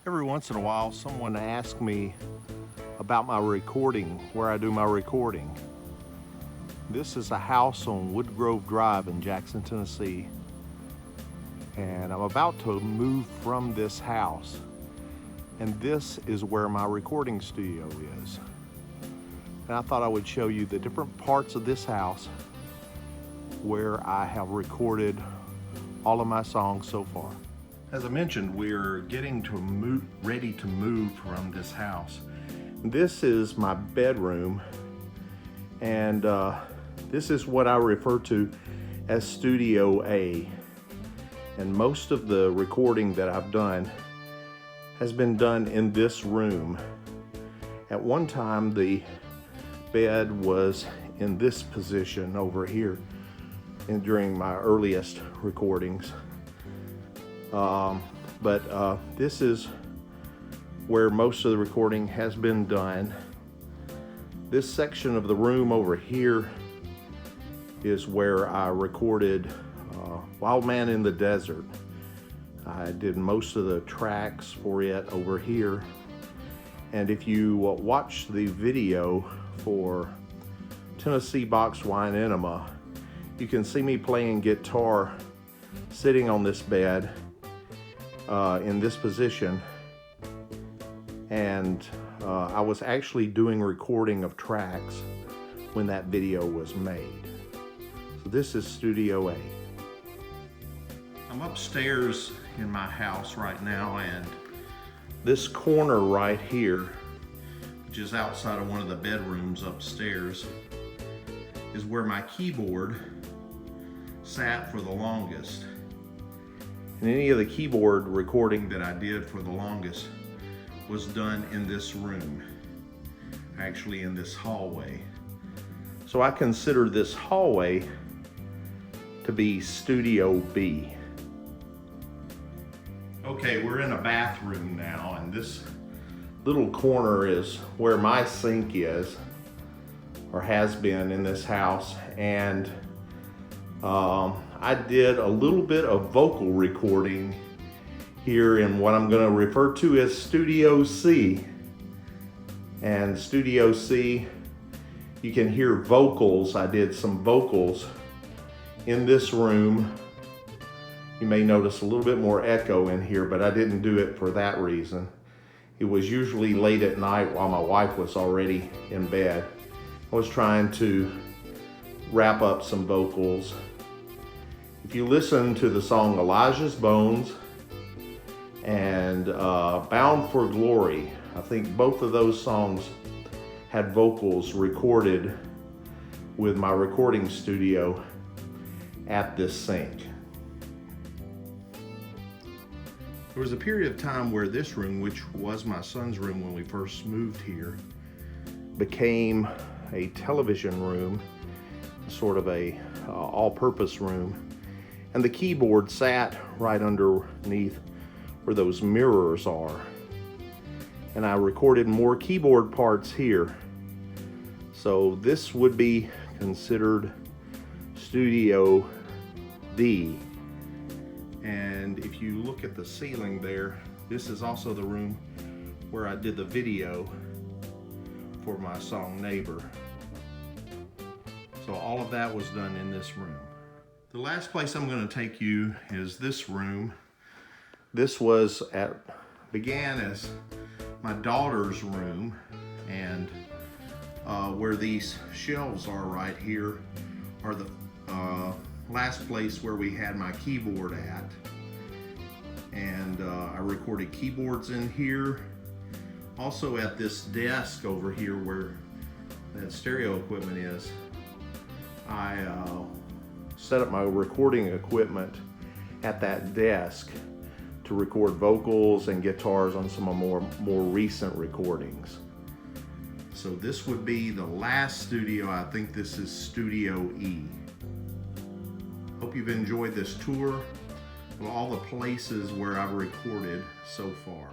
Every once in a while, someone asks me about my recording, where I do my recording. This is a house on Woodgrove Drive in Jackson, Tennessee. And I'm about to move from this house. And this is where my recording studio is. And I thought I would show you the different parts of this house where I have recorded all of my songs so far. As I mentioned, we're getting ready to move from this house. This is my bedroom, and this is what I refer to as Studio A. And most of the recording that I've done has been done in this room. At one time, the bed was in this position over here, and during my earliest recordings. But this is where most of the recording has been done. This section of the room over here is where I recorded Wild Man in the Desert. I did most of the tracks for it over here. And if you watch the video for Tennessee Box Wine Enema, you can see me playing guitar sitting on this bed in this position, and I was actually doing recording of tracks when that video was made. So this is Studio A. I'm upstairs in my house right now, and this corner right here, which is outside of one of the bedrooms upstairs, is where my keyboard sat for the longest. And any of the keyboard recording that I did for the longest was done in this room, actually in this hallway. So I consider this hallway to be Studio B. Okay, we're in a bathroom now, and this little corner is where my sink is, or has been in this house. And I did a little bit of vocal recording here in what I'm going to refer to as Studio C. And Studio C, you can hear vocals. I did some vocals in this room. You may notice a little bit more echo in here, but I didn't do it for that reason. It was usually late at night while my wife was already in bed. I was trying to wrap up some vocals. If you listen to the song Elijah's Bones and Bound for Glory, I think both of those songs had vocals recorded with my recording studio at this sink. There was a period of time where this room, which was my son's room when we first moved here, became a television room, sort of a all-purpose room. And the keyboard sat right underneath where those mirrors are. And I recorded more keyboard parts here. So this would be considered Studio D. And if you look at the ceiling there, this is also the room where I did the video for my song Neighbor. So all of that was done in this room. The last place I'm going to take you is this room. This began as my daughter's room, and where these shelves are right here are the last place where we had my keyboard at. And I recorded keyboards in here. Also at this desk over here where that stereo equipment is, I set up my recording equipment at that desk to record vocals and guitars on some of more recent recordings. So this would be the last studio. I think this is Studio E. Hope you've enjoyed this tour of all the places where I've recorded so far.